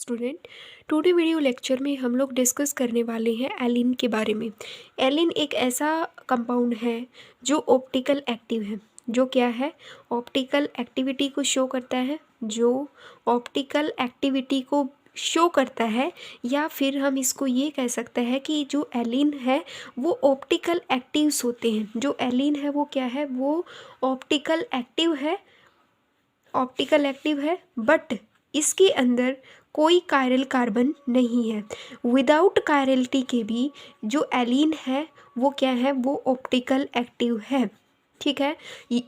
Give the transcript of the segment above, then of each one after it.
Student. Today video lecture में हम लोग डिस्कस करने वाले हैं एलिन के बारे में। एलिन एक ऐसा कंपाउंड है जो ऑप्टिकल एक्टिव है। जो क्या है? ऑप्टिकल एक्टिविटी को शो करता है। जो ऑप्टिकल एक्टिविटी को शो करता है, या फिर हम इसको ये कह सकते हैं कि जो एलिन है वो ऑप्टिकल एक्टिव्स होते हैं। जो एलिन है वो क्या है? वो ऑप्टिकल एक्टिव है। ऑप्टिकल एक्टिव है, बट इसके अंदर कोई कायरल कार्बन नहीं है। विदाउट कायरलिटी के भी जो एलिन है वो क्या है? वो ऑप्टिकल एक्टिव है। ठीक है,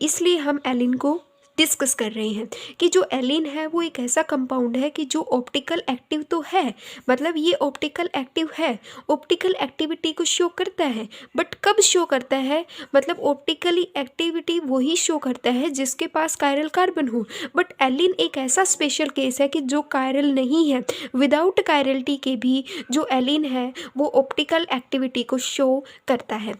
इसलिए हम एलिन को डिस्कस कर रहे हैं कि जो एलिन है वो एक ऐसा कंपाउंड है कि जो ऑप्टिकल एक्टिव तो है, मतलब ये ऑप्टिकल एक्टिव है, ऑप्टिकल एक्टिविटी को शो करता है। बट कब शो करता है? मतलब ऑप्टिकली एक्टिविटी वही शो करता है जिसके पास कायरल कार्बन हो। बट एलिन एक ऐसा स्पेशल केस है कि जो कायरल नहीं है। विदाउट कायरलिटी के भी जो एलिन है वो ऑप्टिकल एक्टिविटी को शो करता है।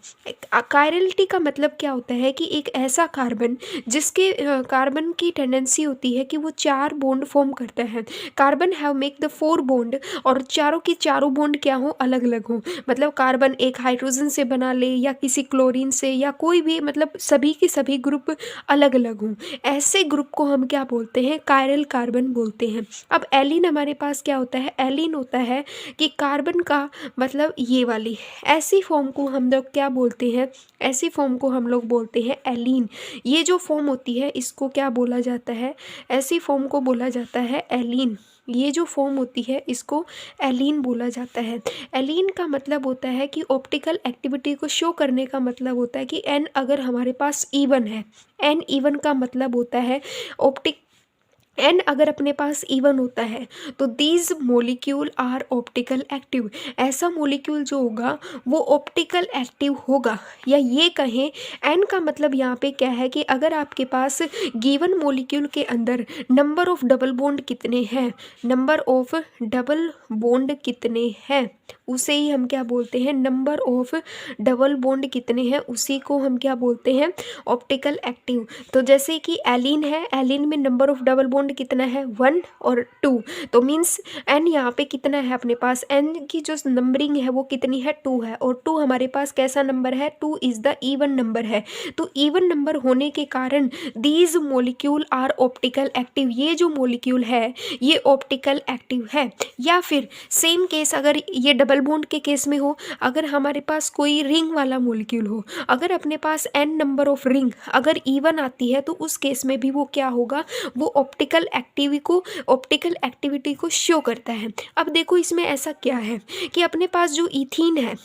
कायरलिटी का मतलब क्या होता है कि एक ऐसा कार्बन जिसके कार्बन की टेंडेंसी होती है कि वो 4 बॉन्ड फॉर्म करता है। Carbon have make the 4 bond, और चारों की चारों बॉन्ड क्या हो? अलग अलग हो। मतलब कार्बन एक हाइड्रोजन से बना ले या किसी क्लोरीन से या कोई भी, मतलब सभी के सभी ग्रुप अलग अलग हों। ऐसे ग्रुप को हम क्या बोलते हैं? कायरल कार्बन बोलते हैं। अब एलिन हमारे पास क्या होता है? एलिन होता है कि कार्बन का मतलब ये वाली ऐसी फॉर्म को हम लोग क्या बोलते हैं? ऐसी फॉर्म को हम लोग बोलते हैं एलीन। ये जो फॉर्म होती है इसको क्या बोला जाता है? ऐसी फॉर्म को बोला जाता है एलीन। ये जो फॉर्म होती है इसको एलीन बोला जाता है। एलीन का मतलब होता है कि ऑप्टिकल एक्टिविटी को शो करने का मतलब होता है कि एन अगर हमारे पास इवन है, एन इवन का मतलब होता है ऑप्टिक एन अगर अपने पास इवन होता है तो these molecule are optical active. ऐसा मोलिक्यूल जो होगा वो ऑप्टिकल एक्टिव होगा। या ये कहें एन का मतलब यहाँ पे क्या है कि अगर आपके पास गिवन मोलिक्यूल के अंदर नंबर ऑफ डबल बॉन्ड कितने हैं, नंबर ऑफ डबल बॉन्ड कितने हैं, उसे ही हम क्या बोलते हैं? नंबर ऑफ डबल बॉन्ड कितने हैं उसी को हम क्या बोलते हैं? Optical active. तो जैसे कि एलिन है, एलिन में नंबर ऑफ डबल बॉन्ड कितना है? 1 और 2। तो मीन्स एन यहाँ पे कितना है अपने पास? एन की जो नंबरिंग है वो कितनी है? 2 है। और 2 हमारे पास कैसा नंबर है? 2 इज द इवन नंबर है। तो इवन नंबर होने के कारण these molecule are optical active. ये जो मोलिक्यूल है ये ऑप्टिकल एक्टिव है। या फिर सेम केस अगर ये डबल बॉन्ड के केस में हो, अगर हमारे पास कोई रिंग वाला मोलिक्यूल हो, अगर अपने पास एन नंबर ऑफ रिंग अगर इवन आती है तो उस केस में भी वो क्या होगा? वो ऑप्टिकल एक्टिविटी को शो करता है। अब देखो इसमें ऐसा क्या है कि अपने पास जो इथीन है,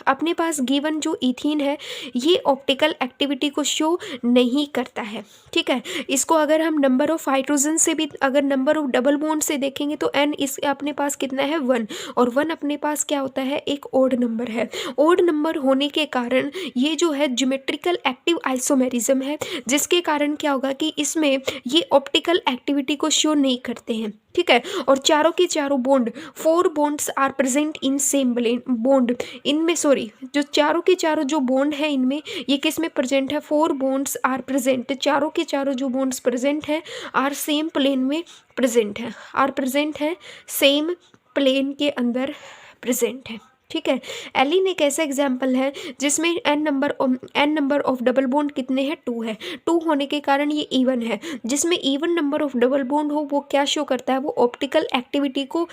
अपने पास गिवन जो इथीन है ये ऑप्टिकल एक्टिविटी को शो नहीं करता है। ठीक है, इसको अगर हम नंबर ऑफ हाइड्रोजन से भी अगर नंबर ऑफ डबल बॉन्ड से देखेंगे तो एन इस अपने पास कितना है? 1। और 1 अपने पास क्या होता है? एक ओड नंबर है। ओड नंबर होने के कारण ये जो है ज्योमेट्रिकल एक्टिव आइसोमेरिज्म है, जिसके कारण क्या होगा कि इसमें ये ऑप्टिकल एक्टिविटी को शो नहीं करते हैं। ठीक है, और चारों के चारों bond 4 bonds are present in same bond. इनमें जो चारों के चारों जो बॉन्ड है इनमें ये किस में प्रेजेंट है? 4 बॉन्ड्स आर प्रेजेंट। चारों के चारों जो बॉन्ड्स प्रेजेंट हैं आर सेम प्लेन में प्रेजेंट है, आर प्रेजेंट है सेम प्लेन के अंदर प्रेजेंट है। ठीक है, एलिन एक ऐसा एग्जाम्पल है जिसमें N number of double bond कितने हैं? 2 है। 2 होने के कारण ये इवन है। जिसमें even number of double bond हो वो क्या शो करता है? वो ऑप्टिकल एक्टिविटी को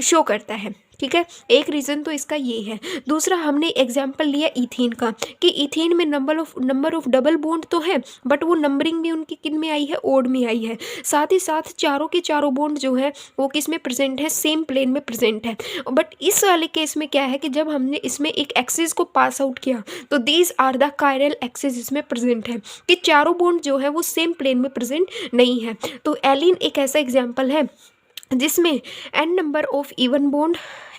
शो करता है। ठीक है, एक रीज़न तो इसका ये है। दूसरा, हमने एग्जाम्पल लिया इथीन का कि इथीन में नंबर ऑफ डबल बॉन्ड तो है, बट वो नंबरिंग भी उनकी किन में आई है? ओड में आई है। साथ ही साथ चारों के चारों बॉन्ड जो है वो किस में प्रेजेंट है? सेम प्लेन में प्रेजेंट है। बट इस वाले केस में क्या है कि जब हमने इसमें एक एक्सिस को पास आउट किया तो these are the chiral axis इसमें प्रेजेंट है, कि चारों बॉन्ड जो है वो सेम प्लेन में प्रेजेंट नहीं है। तो एलिन एक ऐसा एग्जाम्पल है जिसमें N number of even bond,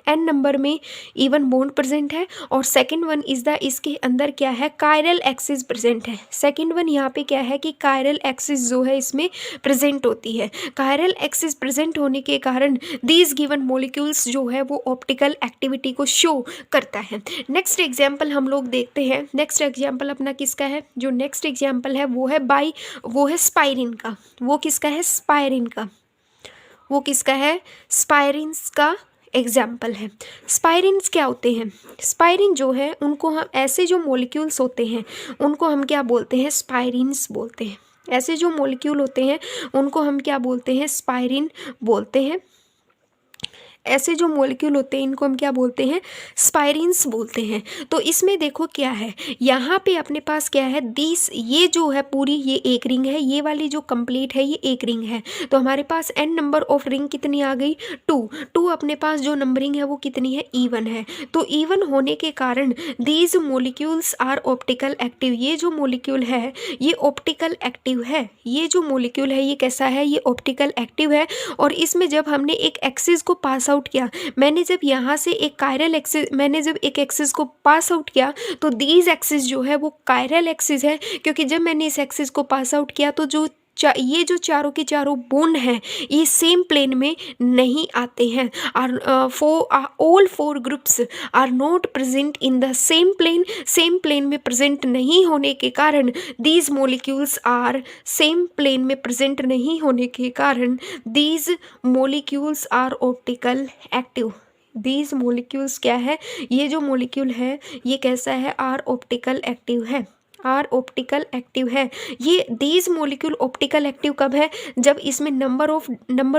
N number में इवन बॉन्ड प्रेजेंट है, और सेकंड वन इज द इसके अंदर क्या है? कायरल एक्सिस प्रेजेंट है। सेकंड वन यहाँ पे क्या है कि कायरल एक्सिस जो है इसमें प्रेजेंट होती है। कायरल एक्सिस प्रेजेंट होने के कारण दीज गिवन मॉलिक्यूल्स जो है वो ऑप्टिकल एक्टिविटी को शो करता है। नेक्स्ट एग्जाम्पल हम लोग देखते हैं। नेक्स्ट एग्जाम्पल अपना किसका है? जो नेक्स्ट एग्जाम्पल है वो है स्पायरिन का। वो किसका है? स्पायरिन का। वो किसका है, स्पायरिन्स का एग्जाम्पल है। स्पायरिन्स क्या होते हैं, स्पायरिन जो है उनको हम, ऐसे जो मॉलिक्यूल्स होते हैं उनको हम क्या बोलते हैं, स्पायरिन्स बोलते हैं। ऐसे जो मॉलिक्यूल होते हैं उनको हम क्या बोलते हैं, स्पायरिन बोलते हैं। ऐसे जो मॉलिक्यूल होते हैं इनको हम क्या बोलते हैं, स्पायरिन्स बोलते हैं। तो इसमें देखो क्या है, यहाँ पे अपने पास क्या है, ये जो है पूरी ये एक रिंग है, ये वाली जो कंप्लीट है ये एक रिंग है। तो हमारे पास n नंबर ऑफ रिंग कितनी आ गई, 2 अपने पास जो नंबरिंग है वो कितनी है, even है। तो even होने के कारण these molecules are optical active, ये जो मोलिक्यूल है ये ऑप्टिकल एक्टिव है। ये जो मोलिक्यूल है ये कैसा है, ये ऑप्टिकल एक्टिव है। और इसमें जब हमने एक एक्सिस को पास आउट किया, मैंने जब यहाँ से एक कायरल एक्सिस, मैंने जब एक एक्सिस को पास आउट किया तो दीज एक्सिस जो है वो कायरल एक्सिस है, क्योंकि जब मैंने इस एक्सिस को पास आउट किया तो ये जो चारों के चारों बोन हैं ये सेम प्लेन में नहीं आते हैं। All 4 groups are not present in the same plane में प्रेजेंट नहीं होने के कारण these molecules are same plane में प्रेजेंट नहीं होने के कारण these molecules are optical active. These molecules क्या है, ये जो मोलिक्यूल है ये कैसा है, आर ऑप्टिकल एक्टिव है, आर ऑप्टिकल एक्टिव है। ये दीज मोलिक्यूल ऑप्टिकल एक्टिव कब है, जब इसमें नंबर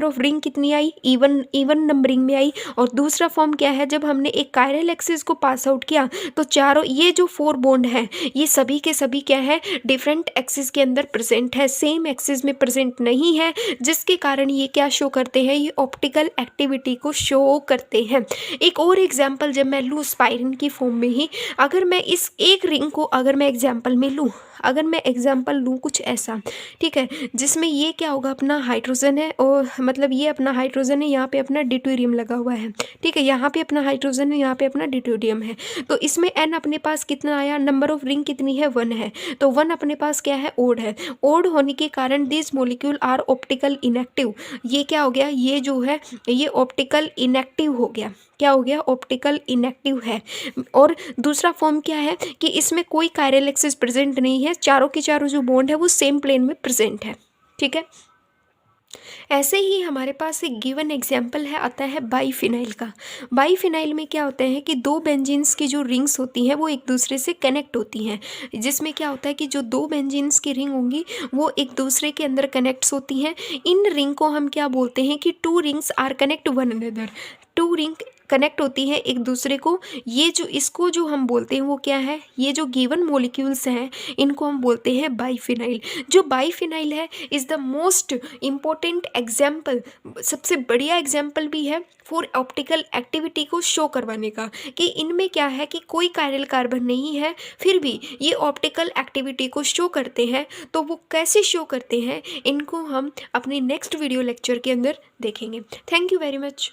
ऑफ रिंग कितनी आई, इवन नंबरिंग में आई। और दूसरा फॉर्म क्या है, जब हमने एक कायरल एक्सिस को पास आउट किया तो चारों ये जो 4 बॉन्ड हैं ये सभी के सभी क्या है, डिफरेंट एक्सिस के अंदर प्रेजेंट है, सेम एक्सिस में प्रेजेंट नहीं है, जिसके कारण ये क्या शो करते हैं, ये ऑप्टिकल एक्टिविटी को शो करते हैं। एक और एग्जाम्पल जब मैं लूँ स्पायरिन की फॉर्म में ही, अगर मैं इस एक रिंग को अगर मैं एग्जाम्पल में लूँ, अगर मैं एग्जाम्पल लूँ कुछ ऐसा, ठीक है, जिसमें ये क्या होगा, अपना हाइड्रोजन है, और मतलब ये अपना हाइड्रोजन है, यहाँ पे अपना ड्यूटेरियम लगा हुआ है, ठीक है, यहाँ पे अपना हाइड्रोजन है, यहाँ पे अपना ड्यूटेरियम है। तो इसमें n अपने पास कितना आया, नंबर ऑफ रिंग कितनी है, 1 है। तो 1 अपने पास क्या है, ओड है। ओड होने के कारण this molecule are optical inactive. ये क्या हो गया, ये जो है ये ऑप्टिकल इनएक्टिव हो गया। क्या हो गया, ऑप्टिकल इनएक्टिव है। और दूसरा फॉर्म क्या है कि इसमें कोई कायरल एक्सिस प्रेजेंट नहीं है, चारों के चारों जो बॉन्ड है वो सेम प्लेन में प्रेजेंट है, ठीक है। ऐसे ही हमारे पास एक गिवन एग्जाम्पल है, आता है बाईफिनाइल का। बाईफिनाइल में क्या होता है कि 2 बेंजीन्स की जो रिंग्स होती हैं वो एक दूसरे से कनेक्ट होती हैं, जिसमें क्या होता है कि जो 2 बेंजीन्स की रिंग होंगी वो एक दूसरे के अंदर कनेक्ट्स होती हैं। इन रिंग को हम क्या बोलते हैं कि 2 rings are connect one another, 2 ring connect होती है एक दूसरे को। ये जो इसको जो हम बोलते हैं वो क्या है, ये जो गिवन मॉलिक्यूल्स हैं इनको हम बोलते हैं बाईफिनाइल। जो बाईफिनाइल है is the most important example, सबसे बढ़िया एग्जाम्पल भी है फॉर ऑप्टिकल एक्टिविटी को शो करवाने का, कि इनमें क्या है कि कोई कायरल कार्बन नहीं है, फिर भी ये ऑप्टिकल एक्टिविटी को शो करते हैं। तो वो कैसे शो करते हैं इनको हम अपने नेक्स्ट वीडियो लेक्चर के अंदर देखेंगे। Thank you very much.